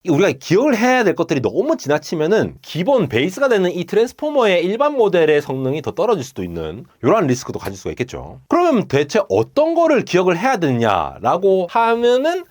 우리가 기억을 해야 될 것들이 너무 지나치면은 기본 베이스가 되는 이 트랜스포머의 일반 모델의 성능이 더 떨어질 수도 있는 이러한 리스크도 가질 수가 있겠죠. 그러면 대체 어떤 거를 기억을 해야 되느냐라고 하면은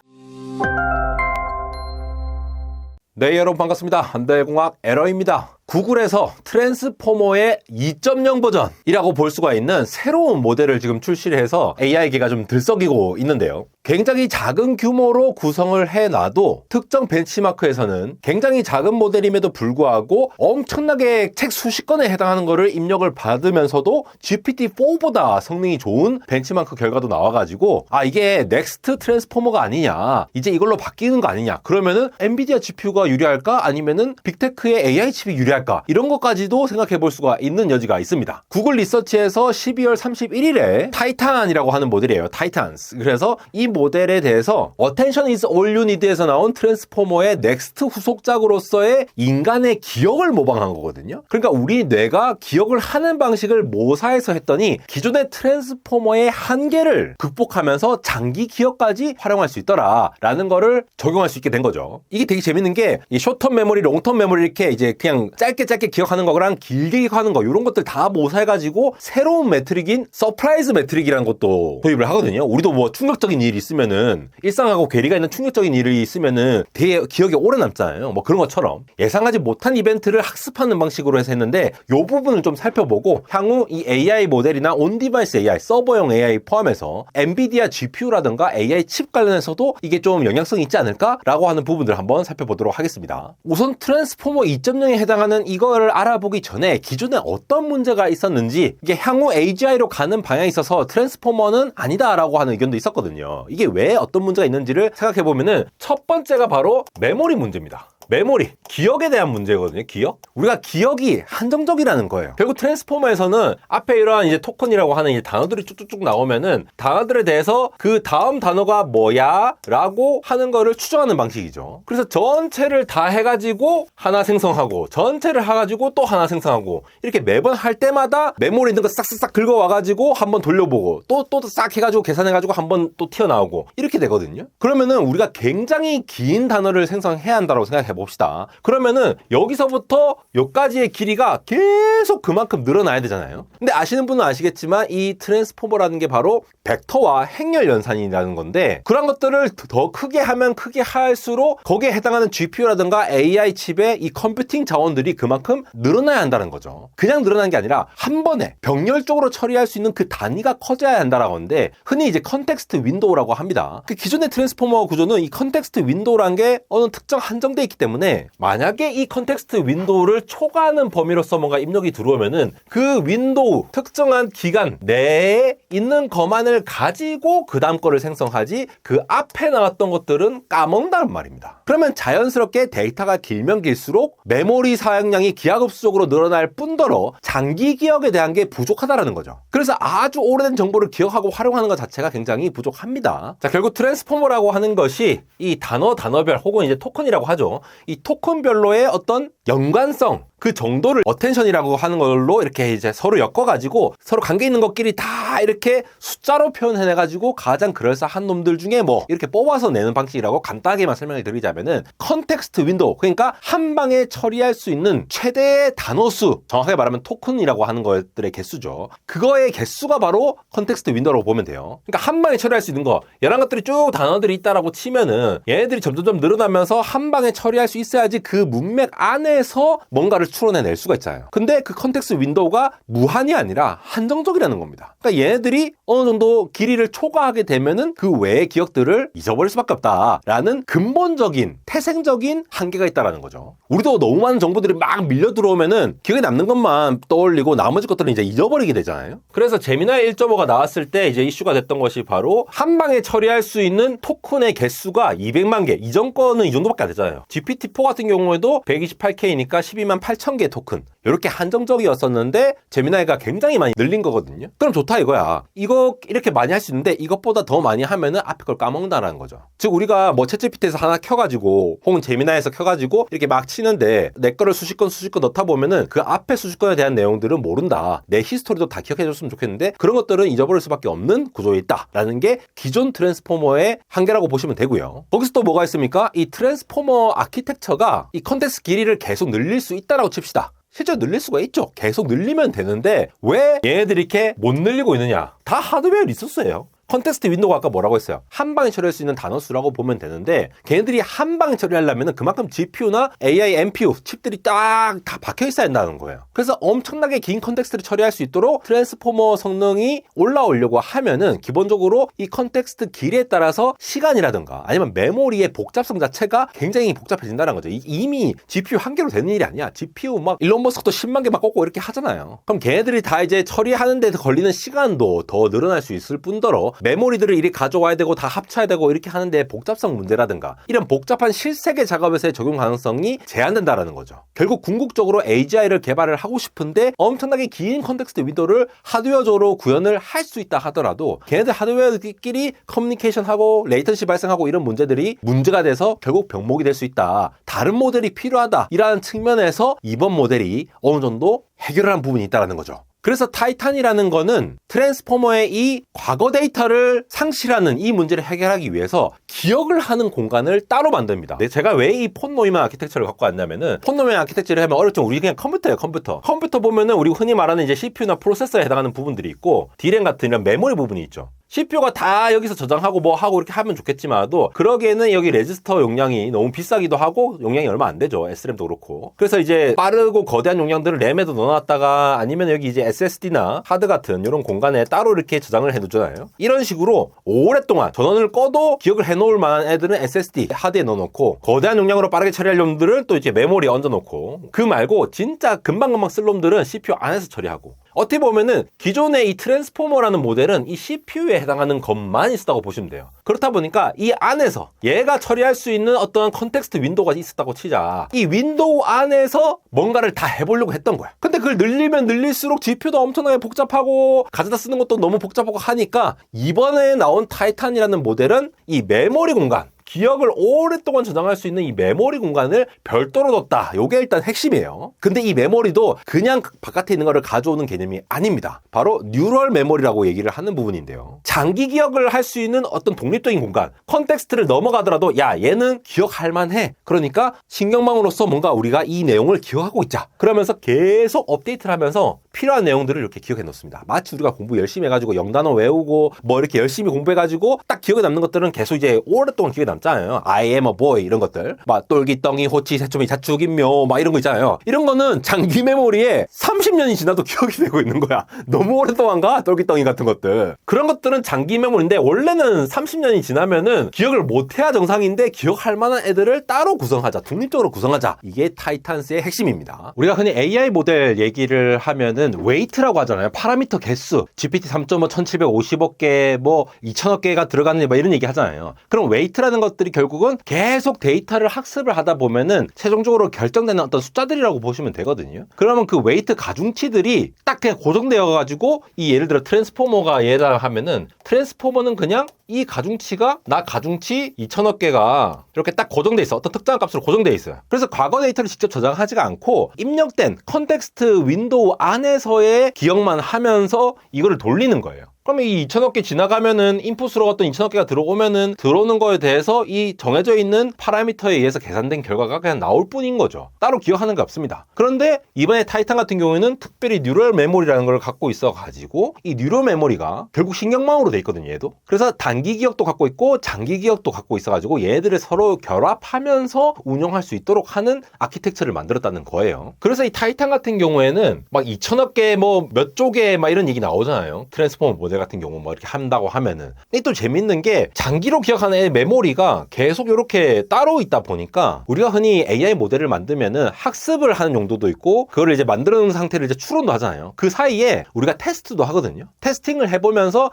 네, 여러분 반갑습니다. 한달공학 에러입니다. 구글에서 트랜스포머의 2.0 버전이라고 볼 수가 있는 새로운 모델을 지금 출시를 해서 AI계가 좀 들썩이고 있는데요. 굉장히 작은 규모로 구성을 해놔도 특정 벤치마크에서는 굉장히 작은 모델임에도 불구하고 엄청나게 책 수십 건에 해당하는 거를 입력을 받으면서도 GPT-4보다 성능이 좋은 벤치마크 결과도 나와가지고 이게 넥스트 트랜스포머가 아니냐, 이제 이걸로 바뀌는 거 아니냐, 그러면은 엔비디아 GPU가 유리할까 아니면은 빅테크의 AI 칩이 유리할까, 이런 것까지도 생각해 볼 수가 있는 여지가 있습니다. 구글 리서치에서 12월 31일에 타이탄이라고 하는 모델이에요. 타이탄스. 그래서 이 모델에 대해서 Attention is all you need에서 나온 트랜스포머의 넥스트 후속작으로서의 인간의 기억을 모방한 거거든요. 그러니까 우리 뇌가 기억을 하는 방식을 모사해서 했더니 기존의 트랜스포머의 한계를 극복하면서 장기 기억까지 활용할 수 있더라 라는 거를 적용할 수 있게 된 거죠. 이게 되게 재밌는 게 이 숏텀 메모리, 롱텀 메모리 이렇게 이제 그냥 짧게 기억하는 거랑 길게 기억하는 거, 이런 것들 다 모사해가지고 새로운 메트릭인 서프라이즈 메트릭이라는 것도 도입을 하거든요. 우리도 뭐 충격적인 일이 있으면은, 일상하고 괴리가 있는 충격적인 일이 있으면은 되게 기억에 오래 남잖아요. 뭐 그런 것처럼 예상하지 못한 이벤트를 학습하는 방식으로 해서 했는데, 요 부분을 좀 살펴보고 향후 이 AI 모델이나 온디바이스 AI, 서버용 AI 포함해서 엔비디아 GPU라든가 AI 칩 관련해서도 이게 좀 영향성이 있지 않을까라고 하는 부분들을 한번 살펴보도록 하겠습니다. 우선 트랜스포머 2.0에 해당하는 이거를 알아보기 전에 기존에 어떤 문제가 있었는지, 이게 향후 AGI로 가는 방향에 있어서 트랜스포머는 아니다라고 하는 의견도 있었거든요. 이게 왜 어떤 문제가 있는지를 생각해 보면은 첫 번째가 바로 메모리 문제입니다. 메모리, 기억에 대한 문제거든요. 기억? 우리가 기억이 한정적이라는 거예요. 결국 트랜스포머에서는 앞에 이러한 이제 토큰이라고 하는 이 단어들이 쭉쭉쭉 나오면은 단어들에 대해서 그 다음 단어가 뭐야? 라고 하는 거를 추정하는 방식이죠. 그래서 전체를 다 해가지고 하나 생성하고, 전체를 해가지고 또 하나 생성하고, 이렇게 매번 할 때마다 메모리 있는 거 싹싹싹 긁어와가지고 한번 돌려보고, 또 싹 해가지고 계산해가지고 한번 또 튀어나오고, 이렇게 되거든요. 그러면은 우리가 굉장히 긴 단어를 생성해야 한다고 생각해 봅시다. 그러면은 여기서부터 여기까지의 길이가 계속 그만큼 늘어나야 되잖아요. 근데 아시는 분은 아시겠지만 이 트랜스포머라는 게 바로 벡터와 행렬 연산이라는 건데, 그런 것들을 더 크게 하면 크게 할수록 거기에 해당하는 GPU라든가 AI 칩의 이 컴퓨팅 자원들이 그만큼 늘어나야 한다는 거죠. 그냥 늘어나는 게 아니라 한 번에 병렬적으로 처리할 수 있는 그 단위가 커져야 한다는 건데, 흔히 이제 컨텍스트 윈도우라고 합니다. 그 기존의 트랜스포머 구조는 이 컨텍스트 윈도우라는 게 어느 특정 한정돼 있기 때문에, 만약에 이 컨텍스트 윈도우를 초과하는 범위로서 뭔가 입력이 들어오면은 그 윈도우 특정한 기간 내에 있는 거만을 가지고 그 다음 거를 생성하지, 그 앞에 나왔던 것들은 까먹는다는 말입니다. 그러면 자연스럽게 데이터가 길면 길수록 메모리 사용량이 기하급수적으로 늘어날 뿐더러 장기 기억에 대한 게 부족하다라는 거죠. 그래서 아주 오래된 정보를 기억하고 활용하는 것 자체가 굉장히 부족합니다. 자, 결국 트랜스포머라고 하는 것이 이 단어별 혹은 이제 토큰이라고 하죠. 이 토큰별로의 어떤 연관성, 그 정도를 어텐션이라고 하는 걸로 이렇게 이제 서로 엮어가지고 서로 관계 있는 것끼리 다 이렇게 숫자로 표현해내가지고 가장 그럴싸한 놈들 중에 뭐 이렇게 뽑아서 내는 방식이라고 간단하게만 설명을 드리자면은, 컨텍스트 윈도우, 그러니까 한 방에 처리할 수 있는 최대의 단어 수, 정확하게 말하면 토큰이라고 하는 것들의 개수죠. 그거의 개수가 바로 컨텍스트 윈도우라고 보면 돼요. 그러니까 한 방에 처리할 수 있는 거, 이런 것들이 쭉 단어들이 있다라고 치면은 얘네들이 점점 늘어나면서 한 방에 처리할 수 있어야지 그 문맥 안에서 뭔가를 추론해낼 수가 있잖아요. 근데 그 컨텍스트 윈도우가 무한이 아니라 한정적이라는 겁니다. 그러니까 얘네들이 어느 정도 길이를 초과하게 되면은 그 외의 기억들을 잊어버릴 수밖에 없다라는 근본적인 태생적인 한계가 있다라는 거죠. 우리도 너무 많은 정보들이 막 밀려 들어오면은 기억에 남는 것만 떠올리고 나머지 것들은 이제 잊어버리게 되잖아요. 그래서 제미나이 1.5가 나왔을 때 이제 이슈가 됐던 것이 바로 한 방에 처리할 수 있는 토큰의 개수가 200만 개, 이전 거는 이 정도밖에 안 되잖아요. GPT-4 같은 경우에도 128K니까 12만 8천 8,000개 토큰 이렇게 한정적이었었는데 제미나이가 굉장히 많이 늘린 거거든요. 그럼 좋다 이거야. 이거 이렇게 많이 할 수 있는데 이것보다 더 많이 하면은 앞에 걸 까먹는다는 거죠. 즉 우리가 뭐 챗GPT에서 하나 켜가지고 혹은 제미나이에서 켜가지고 이렇게 막 치는데 내 거를 수십 건 넣다 보면은 그 앞에 수십 건에 대한 내용들은 모른다. 내 히스토리도 다 기억해줬으면 좋겠는데 그런 것들은 잊어버릴 수밖에 없는 구조에 있다라는 게 기존 트랜스포머의 한계라고 보시면 되고요. 거기서 또 뭐가 있습니까? 이 트랜스포머 아키텍처가 이 컨텍스트 길이를 계속 늘릴 수 있다라고 칩시다. 실제로 늘릴 수가 있죠. 계속 늘리면 되는데 왜 얘네들이 이렇게 못 늘리고 있느냐? 다 하드웨어 리소스예요. 컨텍스트 윈도우가 아까 뭐라고 했어요? 한 방에 처리할 수 있는 단어 수라고 보면 되는데 걔네들이 한 방에 처리하려면 그만큼 GPU나 AI, NPU 칩들이 딱 다 박혀 있어야 한다는 거예요. 그래서 엄청나게 긴 컨텍스트를 처리할 수 있도록 트랜스포머 성능이 올라오려고 하면은 기본적으로 이 컨텍스트 길이에 따라서 시간이라든가 아니면 메모리의 복잡성 자체가 굉장히 복잡해진다는 거죠. 이미 GPU 한 개로 되는 일이 아니야. GPU 막 일론 머스크도 10만 개 막 꽂고 이렇게 하잖아요. 그럼 걔네들이 다 이제 처리하는 데 걸리는 시간도 더 늘어날 수 있을 뿐더러 메모리들을 이리 가져와야 되고 다 합쳐야 되고 이렇게 하는데 복잡성 문제라든가 이런 복잡한 실세계 작업에서의 적용 가능성이 제한된다라는 거죠. 결국 궁극적으로 AGI를 개발을 하고 싶은데 엄청나게 긴 컨텍스트 윈도우를 하드웨어적으로 구현을 할 수 있다 하더라도 걔네들 하드웨어끼리 커뮤니케이션하고 레이턴시 발생하고 이런 문제들이 문제가 돼서 결국 병목이 될 수 있다. 다른 모델이 필요하다. 이라는 측면에서 이번 모델이 어느 정도 해결을 한 부분이 있다는 거죠. 그래서 타이탄이라는 거는 트랜스포머의 이 과거 데이터를 상실하는 이 문제를 해결하기 위해서 기억을 하는 공간을 따로 만듭니다. 제가 왜 이 폰 노이먼 아키텍처를 갖고 왔냐면은 폰 노이먼 아키텍처를 하면 어렵죠. 우리 그냥 컴퓨터예요, 컴퓨터. 컴퓨터 보면은 우리 흔히 말하는 이제 CPU나 프로세서에 해당하는 부분들이 있고 D램 같은 이런 메모리 부분이 있죠. CPU가 다 여기서 저장하고 뭐 하고 이렇게 하면 좋겠지만도 그러기에는 여기 레지스터 용량이 너무 비싸기도 하고 용량이 얼마 안 되죠. SRAM도 그렇고. 그래서 이제 빠르고 거대한 용량들을 램에도 넣어놨다가 아니면 여기 이제 SSD나 하드 같은 이런 공간에 따로 이렇게 저장을 해두잖아요. 이런 식으로 오랫동안 전원을 꺼도 기억을 해놓을 만한 애들은 SSD 하드에 넣어놓고 거대한 용량으로 빠르게 처리할 놈들은 또 이제 메모리에 얹어놓고 그 말고 진짜 금방금방 쓸 놈들은 CPU 안에서 처리하고 어떻게 보면은 기존의 이 트랜스포머라는 모델은 이 CPU에 해당하는 것만 있었다고 보시면 돼요. 그렇다 보니까 이 안에서 얘가 처리할 수 있는 어떤 컨텍스트 윈도우가 있었다고 치자. 이 윈도우 안에서 뭔가를 다 해보려고 했던 거야. 근데 그걸 늘리면 늘릴수록 GPU도 엄청나게 복잡하고 가져다 쓰는 것도 너무 복잡하고 하니까 이번에 나온 타이탄이라는 모델은 이 메모리 공간 기억을 오랫동안 저장할 수 있는 이 메모리 공간을 별도로 뒀다. 요게 일단 핵심이에요. 근데 이 메모리도 그냥 바깥에 있는 거를 가져오는 개념이 아닙니다. 바로 뉴럴 메모리라고 얘기를 하는 부분인데요. 장기 기억을 할 수 있는 어떤 독립적인 공간, 컨텍스트를 넘어가더라도 야 얘는 기억할 만해. 그러니까 신경망으로서 뭔가 우리가 이 내용을 기억하고 있자. 그러면서 계속 업데이트를 하면서 필요한 내용들을 이렇게 기억해 놓습니다. 마치 우리가 공부 열심히 해가지고 영단어 외우고 뭐 이렇게 열심히 공부해가지고 딱 기억에 남는 것들은 계속 이제 오랫동안 기억에 남잖아요. I am a boy 이런 것들 막 똘기덩이 호치 새초미 자축인묘 막 이런 거 있잖아요. 이런 거는 장기 메모리에 30년이 지나도 기억이 되고 있는 거야. 너무 오랫동안 가 똘기덩이 같은 것들. 그런 것들은 장기 메모리인데 원래는 30년이 지나면은 기억을 못해야 정상인데 기억할 만한 애들을 따로 구성하자. 독립적으로 구성하자. 이게 타이탄스의 핵심입니다. 우리가 흔히 AI 모델 얘기를 하면은 웨이트라고 하잖아요. 파라미터 개수 GPT 3.5 1750억 개 뭐 2000억 개가 들어가는 뭐 이런 얘기 하잖아요. 그럼 웨이트라는 것들이 결국은 계속 데이터를 학습을 하다 보면은 최종적으로 결정되는 어떤 숫자들이라고 보시면 되거든요. 그러면 그 웨이트 가중치들이 딱 그냥 고정되어 가지고 이 예를 들어 트랜스포머가 예를 하면은 트랜스포머는 그냥 이 가중치가 나 가중치 2000억 개가 이렇게 딱 고정돼 있어. 어떤 특정한 값으로 고정돼 있어요. 그래서 과거 데이터를 직접 저장하지가 않고 입력된 컨텍스트 윈도우 안에서의 기억만 하면서 이거를 돌리는 거예요. 그러면 이 2000억 개 지나가면은 인풋으로 어떤 2000억 개가 들어오면은 들어오는 거에 대해서 이 정해져 있는 파라미터에 의해서 계산된 결과가 그냥 나올 뿐인 거죠. 따로 기억하는 게 없습니다. 그런데 이번에 타이탄 같은 경우에는 특별히 뉴럴 메모리라는 걸 갖고 있어 가지고 이 뉴럴 메모리가 결국 신경망으로 돼 있거든요, 얘도. 그래서 단기 기억도 갖고 있고 장기 기억도 갖고 있어 가지고 얘들을 서로 결합하면서 운영할 수 있도록 하는 아키텍처를 만들었다는 거예요. 그래서 이 타이탄 같은 경우에는 막 2000억 개 뭐 몇 조개 막 이런 얘기 나오잖아요. 트랜스포머 모델 모델 같은 경우 뭐 이렇게 한다고 하면은. 근데 또 재밌는 게 장기로 기억하는 메모리가 계속 이렇게 따로 있다 보니까 우리가 흔히 AI 모델을 만들면은 학습을 하는 용도도 있고 그거를 이제 만들어 놓은 상태를 이제 추론도 하잖아요. 그 사이에 우리가 테스트도 하거든요. 테스팅을 해보면서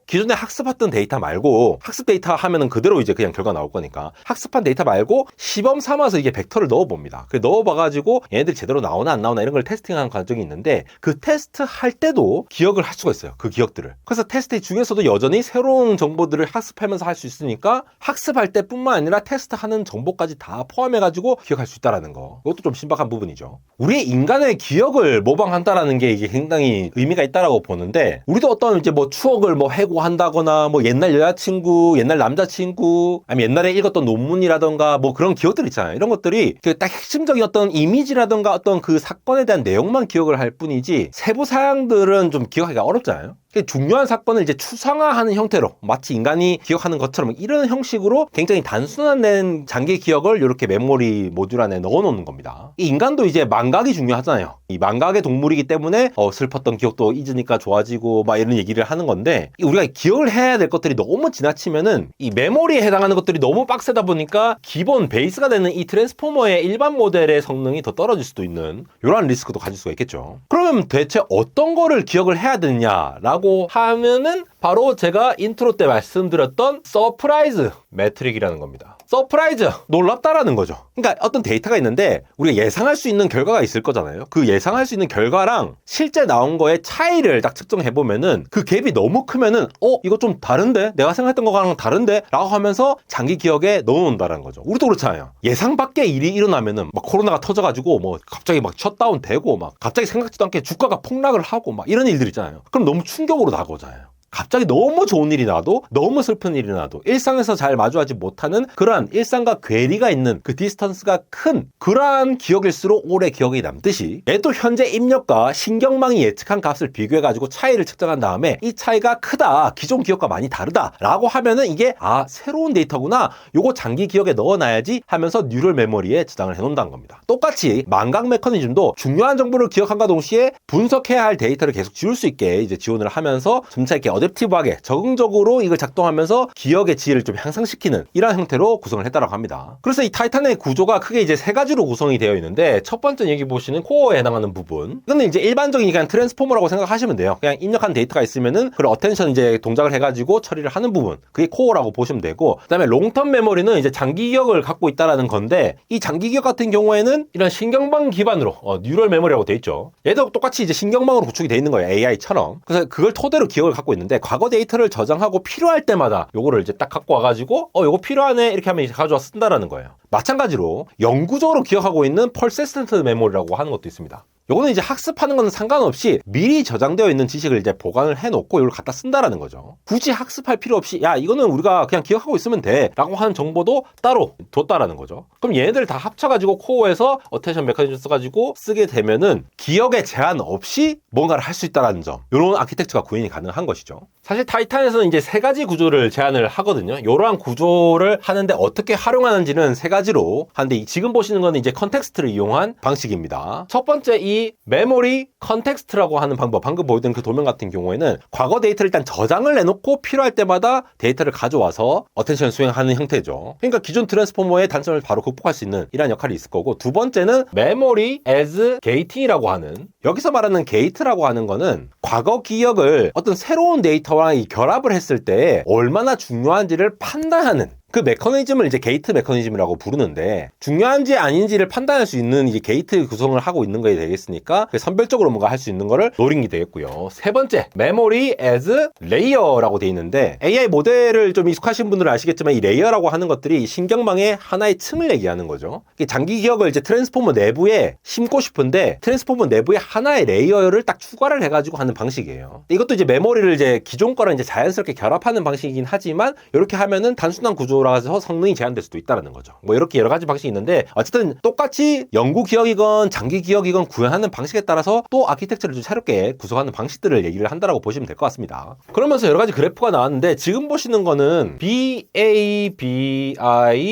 기존에 학습했던 데이터 말고 학습 데이터 하면은 그대로 이제 그냥 결과 나올 거니까 학습한 데이터 말고 시범 삼아서 이게 벡터를 넣어봅니다. 그 넣어봐가지고 얘네들이 제대로 나오나 안 나오나 이런 걸 테스팅하는 과정이 있는데 그 테스트 할 때도 기억을 할 수가 있어요. 그 기억들을. 그래서 테스트 중에서도 여전히 새로운 정보들을 학습하면서 할 수 있으니까 학습할 때뿐만 아니라 테스트하는 정보까지 다 포함해가지고 기억할 수 있다라는 거. 이것도 좀 신박한 부분이죠. 우리 인간의 기억을 모방한다라는 게 이게 굉장히 의미가 있다라고 보는데 우리도 어떤 이제 뭐 추억을 뭐 회고한다거나 뭐 옛날 여자친구, 옛날 남자친구, 아니면 옛날에 읽었던 논문이라던가 뭐 그런 기억들 있잖아요. 이런 것들이 딱 핵심적인 어떤 이미지라던가 어떤 그 사건에 대한 내용만 기억을 할 뿐이지 세부 사항들은 좀 기억하기가 어렵잖아요. 중요한 사건을 이제 추상화하는 형태로 마치 인간이 기억하는 것처럼 이런 형식으로 굉장히 단순화된 장기 기억을 이렇게 메모리 모듈 안에 넣어놓는 겁니다. 이 인간도 이제 망각이 중요하잖아요. 이 망각의 동물이기 때문에 슬펐던 기억도 잊으니까 좋아지고 막 이런 얘기를 하는 건데 우리가 기억을 해야 될 것들이 너무 지나치면은 이 메모리에 해당하는 것들이 너무 빡세다 보니까 기본 베이스가 되는 이 트랜스포머의 일반 모델의 성능이 더 떨어질 수도 있는 이러한 리스크도 가질 수가 있겠죠. 그러면 대체 어떤 거를 기억을 해야 되느냐라고 하면은 바로 제가 인트로 때 말씀드렸던 서프라이즈 매트릭이라는 겁니다. 서프라이즈, 놀랍다라는 거죠. 그러니까 어떤 데이터가 있는데 우리가 예상할 수 있는 결과가 있을 거잖아요. 그 예상할 수 있는 결과랑 실제 나온 거의 차이를 딱 측정해보면은 그 갭이 너무 크면은 이거 좀 다른데? 내가 생각했던 거랑 다른데? 라고 하면서 장기 기억에 넣어놓는다는 거죠. 우리도 그렇잖아요. 예상 밖의 일이 일어나면은 막 코로나가 터져가지고 뭐 갑자기 막 셧다운 되고 막 갑자기 생각지도 않게 주가가 폭락을 하고 막 이런 일들 있잖아요. 그럼 너무 충격으로 다가오잖아요. 갑자기 너무 좋은 일이 나도 너무 슬픈 일이 나도 일상에서 잘 마주하지 못하는 그러한 일상과 괴리가 있는 그 디스턴스가 큰 그러한 기억일수록 오래 기억이 남듯이 얘도 현재 입력과 신경망이 예측한 값을 비교해가지고 차이를 측정한 다음에 이 차이가 크다, 기존 기억과 많이 다르다 라고 하면은 이게 새로운 데이터구나, 요거 장기 기억에 넣어놔야지 하면서 뉴럴 메모리에 저장을 해놓는다는 겁니다. 똑같이 망각 메커니즘도 중요한 정보를 기억함과 동시에 분석해야 할 데이터를 계속 지울 수 있게 이제 지원을 하면서 점차 이렇게 어댑티브하게 적응적으로 이걸 작동하면서 기억의 질을 좀 향상시키는 이런 형태로 구성을 했다고 합니다. 그래서 이 타이탄의 구조가 크게 이제 세 가지로 구성이 되어 있는데 첫 번째 여기 보시는 코어에 해당하는 부분, 이거는 이제 일반적인 그냥 트랜스포머라고 생각하시면 돼요. 그냥 입력한 데이터가 있으면은 그걸 어텐션 이제 동작을 해가지고 처리를 하는 부분, 그게 코어라고 보시면 되고, 그다음에 롱텀 메모리는 이제 장기 기억을 갖고 있다라는 건데 이 장기 기억 같은 경우에는 이런 신경망 기반으로 뉴럴 메모리라고 돼 있죠. 얘도 똑같이 이제 신경망으로 구축이 돼 있는 거예요. AI처럼. 그래서 그걸 토대로 기억을 갖고 있는데 과거 데이터를 저장하고 필요할 때마다 요거를 이제 딱 갖고 와가지고 요거 필요하네 이렇게 하면 이제 가져와 쓴다라는 거예요. 마찬가지로 영구적으로 기억하고 있는 persistent 메모리라고 하는 것도 있습니다. 요거는 이제 학습하는 거는 상관없이 미리 저장되어 있는 지식을 이제 보관을 해놓고 이걸 갖다 쓴다라는 거죠. 굳이 학습할 필요 없이 이거는 우리가 그냥 기억하고 있으면 돼 라고 하는 정보도 따로 뒀다라는 거죠. 그럼 얘네들 다 합쳐가지고 코어에서 어텐션 메커니즘 써가지고 쓰게 되면은 기억에 제한 없이 뭔가를 할 수 있다라는 점, 이런 아키텍처가 구현이 가능한 것이죠. 사실 타이탄에서는 이제 세 가지 구조를 제안을 하거든요. 이러한 구조를 하는데 어떻게 활용하는지는 세 가지로 하는데 지금 보시는 거는 이제 컨텍스트를 이용한 방식입니다. 첫 번째 이 메모리 컨텍스트라고 하는 방법, 방금 보여드린 그 도면 같은 경우에는 과거 데이터를 일단 저장을 해놓고 필요할 때마다 데이터를 가져와서 어텐션 수행하는 형태죠. 그러니까 기존 트랜스포머의 단점을 바로 극복할 수 있는 이러한 역할이 있을 거고, 두 번째는 메모리 as 게이팅이라고 하는, 여기서 말하는 게이트라고 하는 거는 과거 기억을 어떤 새로운 데이터와 결합을 했을 때 얼마나 중요한지를 판단하는 그 메커니즘을 이제 게이트 메커니즘이라고 부르는데, 중요한지 아닌지를 판단할 수 있는 이제 게이트 구성을 하고 있는 거에 되겠으니까 선별적으로 뭔가 할 수 있는 거를 노린 게 되겠고요. 세 번째, 메모리 as 레이어라고 돼 있는데, AI 모델을 좀 익숙하신 분들은 아시겠지만 이 레이어라고 하는 것들이 신경망의 하나의 층을 얘기하는 거죠. 장기 기억을 이제 트랜스포머 내부에 심고 싶은데 트랜스포머 내부에 하나의 레이어를 딱 추가를 해가지고 하는 방식이에요. 이것도 이제 메모리를 이제 기존 거랑 이제 자연스럽게 결합하는 방식이긴 하지만 이렇게 하면은 단순한 구조로 돌아가서 성능이 제한될 수도 있다는 거죠. 뭐 이렇게 여러 가지 방식이 있는데 어쨌든 똑같이 연구 기억이건 장기 기억이건 구현하는 방식에 따라서 또 아키텍처를 좀 새롭게 구성하는 방식들을 얘기를 한다라고 보시면 될 것 같습니다. 그러면서 여러 가지 그래프가 나왔는데 지금 보시는 거는 BABI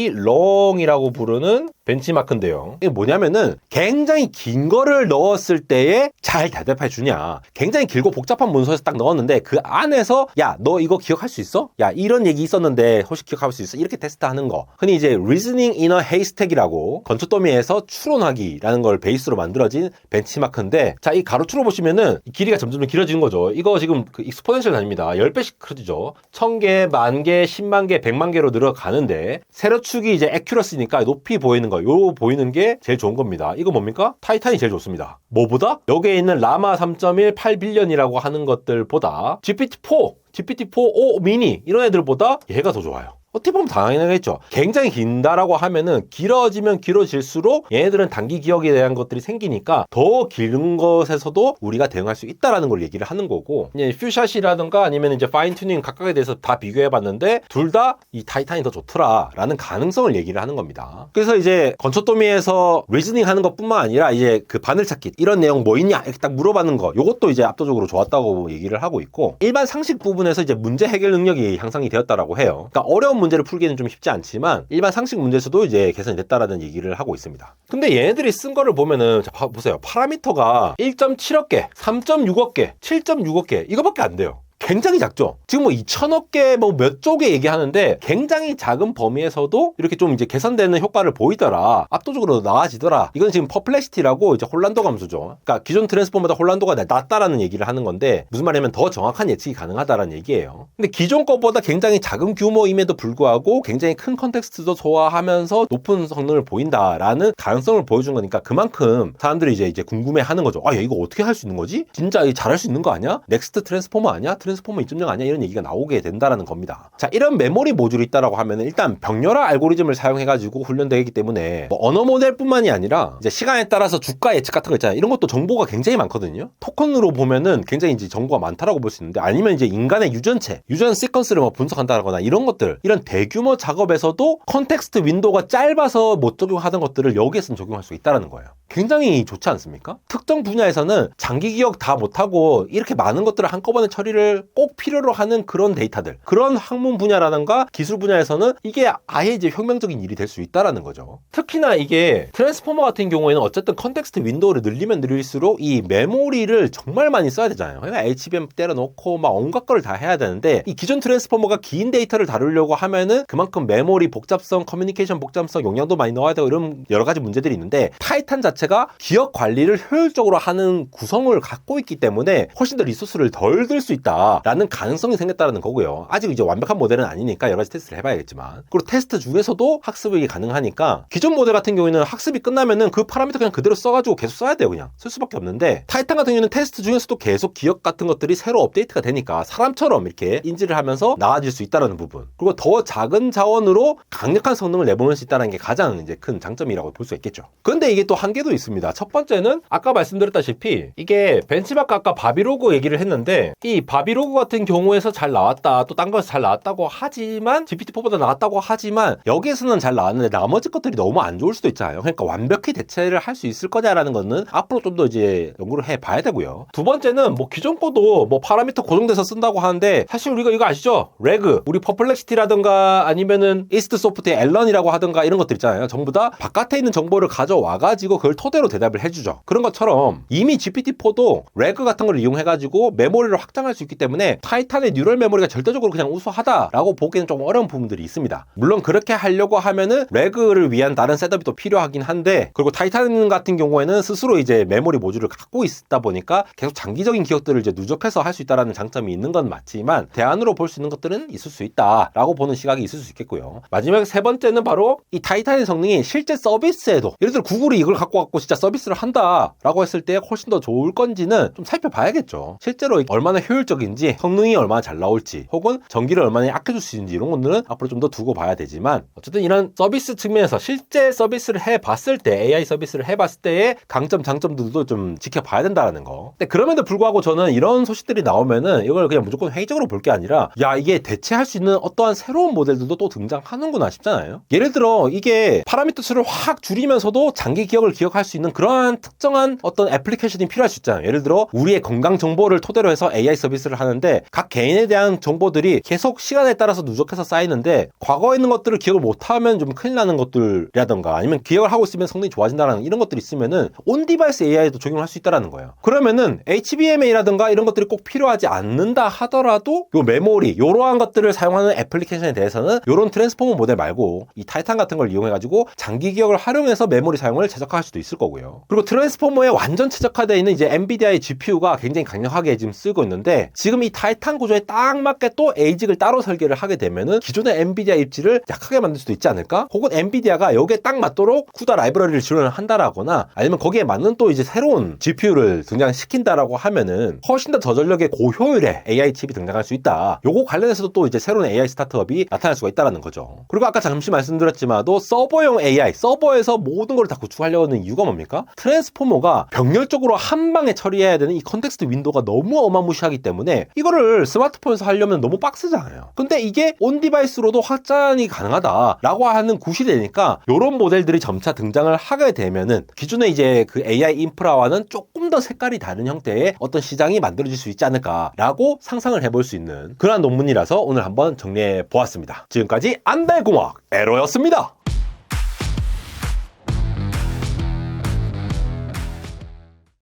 long이라고 부르는 벤치마크인데요. 이게 뭐냐면은 굉장히 긴 거를 넣었을 때에 잘 대답해 주냐. 굉장히 길고 복잡한 문서에서 딱 넣었는데 그 안에서 야, 너 이거 기억할 수 있어? 야, 이런 얘기 있었는데 혹시 기억할 수 있어? 이렇게 테스트하는 거. 흔히 이제 reasoning in a haystack이라고 건축 더미에서 추론하기라는 걸 베이스로 만들어진 벤치마크인데 자, 이 가로추로 보시면은 길이가 점점 길어지는 거죠. 이거 지금 그 익스포넨셜 단위입니다. 10배씩 커지죠. 1000개, 10,000개, 10만 개, 100만 개로 늘어가는데 세로축이 이제 accuracy니까 높이 보이는 거. 요 보이는 게 제일 좋은 겁니다. 이거 뭡니까? 타이탄이 제일 좋습니다. 뭐보다? 여기에 있는 라마 3.1 8빌리언이라고 하는 것들보다 GPT-4, GPT-4 미니 이런 애들보다 얘가 더 좋아요. 어떻게 보면 당연하겠죠. 굉장히 긴다라고 하면은 길어지면 길어질수록 얘네들은 단기 기억에 대한 것들이 생기니까 더 긴 것에서도 우리가 대응할 수 있다라는 걸 얘기를 하는 거고 이제 퓨샷이라든가 아니면 이제 파인 튜닝 각각에 대해서 다 비교해 봤는데 둘 다 이 타이탄이 더 좋더라라는 가능성을 얘기를 하는 겁니다. 그래서 이제 건축 도미에서 리즈닝 하는 것뿐만 아니라 이제 그 바늘찾기 이런 내용 뭐 있냐 이렇게 딱 물어봤는 거 요것도 이제 압도적으로 좋았다고 얘기를 하고 있고 일반 상식 부분에서 이제 문제 해결 능력이 향상이 되었다라고 해요. 그러니까 어려운 문제를 풀기는 좀 쉽지 않지만 일반 상식 문제에서도 이제 개선이 됐다라는 얘기를 하고 있습니다. 근데 얘네들이 쓴 거를 보면은 자, 보세요. 파라미터가 1.7억 개, 3.6억 개, 7.6억 개 이거밖에 안 돼요. 굉장히 작죠? 지금 뭐 2천억 개 뭐 몇 쪽에 얘기하는데 굉장히 작은 범위에서도 이렇게 좀 이제 개선되는 효과를 보이더라. 압도적으로 나아지더라. 이건 지금 퍼플렉시티라고 이제 홀란도 감수죠. 그러니까 기존 트랜스폼보다 홀란도가 낮다라는 얘기를 하는 건데 무슨 말이냐면 더 정확한 예측이 가능하다라는 얘기예요. 근데 기존 것보다 굉장히 작은 규모임에도 불구하고 굉장히 큰 컨텍스트도 소화하면서 높은 성능을 보인다라는 가능성을 보여준 거니까 그만큼 사람들이 이제 궁금해하는 거죠. 아, 야, 이거 어떻게 할 수 있는 거지? 진짜 잘할 수 있는 거 아니야? 넥스트 트랜스포머 아니야? 트랜스포머 2.0 아니야? 이런 얘기가 나오게 된다라는 겁니다. 자, 이런 메모리 모듈이 있다라고 하면 일단 벽렬화 알고리즘을 사용해가지고 훈련되기 때문에 뭐 언어 모델뿐만이 아니라 이제 시간에 따라서 주가 예측 같은 거 있잖아요. 이런 것도 정보가 굉장히 많거든요. 토큰으로 보면은 굉장히 이제 정보가 많다라고 볼 수 있는데 아니면 이제 인간의 유전 시퀀스를 뭐 분석한다거나 이런 것들 이런 대규모 작업에서도 컨텍스트 윈도우가 짧아서 못 적용하던 것들을 여기에서는 적용할 수 있다라는 거예요. 굉장히 좋지 않습니까? 특정 분야에서는 장기 기억 다 못하고 이렇게 많은 것들을 한꺼번에 처리를 꼭 필요로 하는 그런 데이터들 그런 학문 분야라든가 기술 분야에서는 이게 아예 이제 혁명적인 일이 될 수 있다라는 거죠. 특히나 이게 트랜스포머 같은 경우에는 어쨌든 컨텍스트 윈도우를 늘리면 늘릴수록 이 메모리를 정말 많이 써야 되잖아요. 그러니까 HBM 때려놓고 막 온갖 걸 다 해야 되는데 이 기존 트랜스포머가 긴 데이터를 다루려고 하면은 그만큼 메모리 복잡성, 커뮤니케이션 복잡성, 용량도 많이 넣어야 되고 이런 여러 가지 문제들이 있는데 타이탄 자체가 기억 관리를 효율적으로 하는 구성을 갖고 있기 때문에 훨씬 더 리소스를 덜 들 수 있다라는 가능성이 생겼다는 거고요. 아직 이제 완벽한 모델은 아니니까 여러 가지 테스트를 해봐야겠지만 그리고 테스트 중에서도 학습이 가능하니까 기존 모델 같은 경우에는 학습이 끝나면은 그 파라미터 그냥 그대로 써가지고 계속 써야 돼요. 그냥 쓸 수밖에 없는데 타이탄 같은 경우는 테스트 중에서도 계속 기억 같은 것들이 새로 업데이트가 되니까 사람처럼 이렇게 인지를 하면서 나아질 수 있다는 부분 그리고 더 작은 자원으로 강력한 성능을 내보낼 수 있다는 게 가장 이제 큰 장점이라고 볼 수 있겠죠. 근데 이게 또 한계도 있습니다. 첫 번째는 아까 말씀드렸다시피 이게 벤치마크 아까 바비로그 얘기를 했는데 이 바비로그 같은 경우에서 잘 나왔다 또 딴 거에서 잘 나왔다고 하지만 GPT-4보다 나왔다고 하지만 여기에서는 잘 나왔는데 나머지 것들이 너무 안 좋을 수도 있잖아요. 그러니까 완벽히 대체를 할 수 있을 거냐라는 거는 앞으로 좀 더 이제 연구를 해봐야 되고요. 두 번째는 뭐 기존 거도 뭐 파라미터 고정돼서 쓴다고 하는데 사실 우리가 이거 아시죠? 레그 우리 퍼플렉시티라든가 아니면은 이스트 소프트의 앨런이라고 하든가 이런 것들 있잖아요. 전부 다 바깥에 있는 정보를 가져와가지고 그걸 토대로 대답을 해주죠. 그런 것처럼 이미 GPT-4도 레그 같은 걸 이용해가지고 메모리를 확장할 수 있기 때문에 타이탄의 뉴럴 메모리가 절대적으로 그냥 우수하다라고 보기에는 좀 어려운 부분들이 있습니다. 물론 그렇게 하려고 하면은 레그를 위한 다른 셋업이 또 필요하긴 한데 그리고 타이탄 같은 경우에는 스스로 이제 메모리 모듈을 갖고 있다 보니까 계속 장기적인 기억들을 이제 누적해서 할 수 있다라는 장점이 있는 건 맞지만 대안으로 볼 수 있는 것들은 있을 수 있다라고 보는 시각이 있을 수 있겠고요. 마지막 세 번째는 바로 이 타이탄의 성능이 실제 서비스에도 예를 들어 구글이 이걸 갖고 진짜 서비스를 한다라고 했을 때 훨씬 더 좋을 건지는 좀 살펴봐야겠죠. 실제로 얼마나 효율적인지 있는지, 성능이 얼마나 잘 나올지, 혹은 전기를 얼마나 아껴줄 수 있는지 이런 것들은 앞으로 좀 더 두고 봐야 되지만, 어쨌든 이런 서비스 측면에서 실제 서비스를 해봤을 때, AI 서비스를 해봤을 때의 강점, 장점들도 좀 지켜봐야 된다는 거. 근데 그럼에도 불구하고 저는 이런 소식들이 나오면은 이걸 그냥 무조건 회의적으로 볼 게 아니라, 야, 이게 대체할 수 있는 어떠한 새로운 모델들도 또 등장하는구나 싶잖아요. 예를 들어 이게 파라미터 수를 확 줄이면서도 장기 기억을 기억할 수 있는 그러한 특정한 어떤 애플리케이션이 필요할 수 있잖아요. 예를 들어 우리의 건강 정보를 토대로 해서 AI 서비스를 하는데, 각 개인에 대한 정보들이 계속 시간에 따라서 누적해서 쌓이는데, 과거에 있는 것들을 기억을 못하면 좀 큰일 나는 것들이라던가, 아니면 기억을 하고 있으면 성능이 좋아진다는 이런 것들이 있으면은 온 디바이스 AI도 적용을 할 수 있다는 거예요. 그러면은 HBMA라든가 이런 것들이 꼭 필요하지 않는다 하더라도 요 메모리, 이러한 것들을 사용하는 애플리케이션에 대해서는 이런 트랜스포머 모델 말고 이 타이탄 같은 걸 이용해가지고 장기 기억을 활용해서 메모리 사용을 최적화할 수도 있을 거고요. 그리고 트랜스포머에 완전 최적화되어 있는 이제 엔비디아의 GPU가 굉장히 강력하게 지금 쓰고 있는데, 지금 이 타이탄 구조에 딱 맞게 또 ASIC을 따로 설계를 하게 되면은 기존의 엔비디아 입지를 약하게 만들 수도 있지 않을까? 혹은 엔비디아가 여기에 딱 맞도록 CUDA 라이브러리를 지원을 한다라거나, 아니면 거기에 맞는 또 이제 새로운 GPU를 등장시킨다라고 하면은 훨씬 더 저전력의 고효율의 AI 칩이 등장할 수 있다. 요거 관련해서도 또 이제 새로운 AI 스타트업이 나타날 수가 있다는 거죠. 그리고 아까 잠시 말씀드렸지만도 서버용 AI, 서버에서 모든 걸 다 구축하려고 하는 이유가 뭡니까? 트랜스포머가 병렬적으로 한 방에 처리해야 되는 이 컨텍스트 윈도우가 너무 어마무시하기 때문에 이거를 스마트폰에서 하려면 너무 빡세잖아요. 근데 이게 온 디바이스로도 확장이 가능하다라고 하는 구시되니까 이런 모델들이 점차 등장을 하게 되면은 기존의 이제 그 AI 인프라와는 조금 더 색깔이 다른 형태의 어떤 시장이 만들어질 수 있지 않을까라고 상상을 해볼 수 있는 그런 논문이라서 오늘 한번 정리해 보았습니다. 지금까지 안달공학 에러였습니다.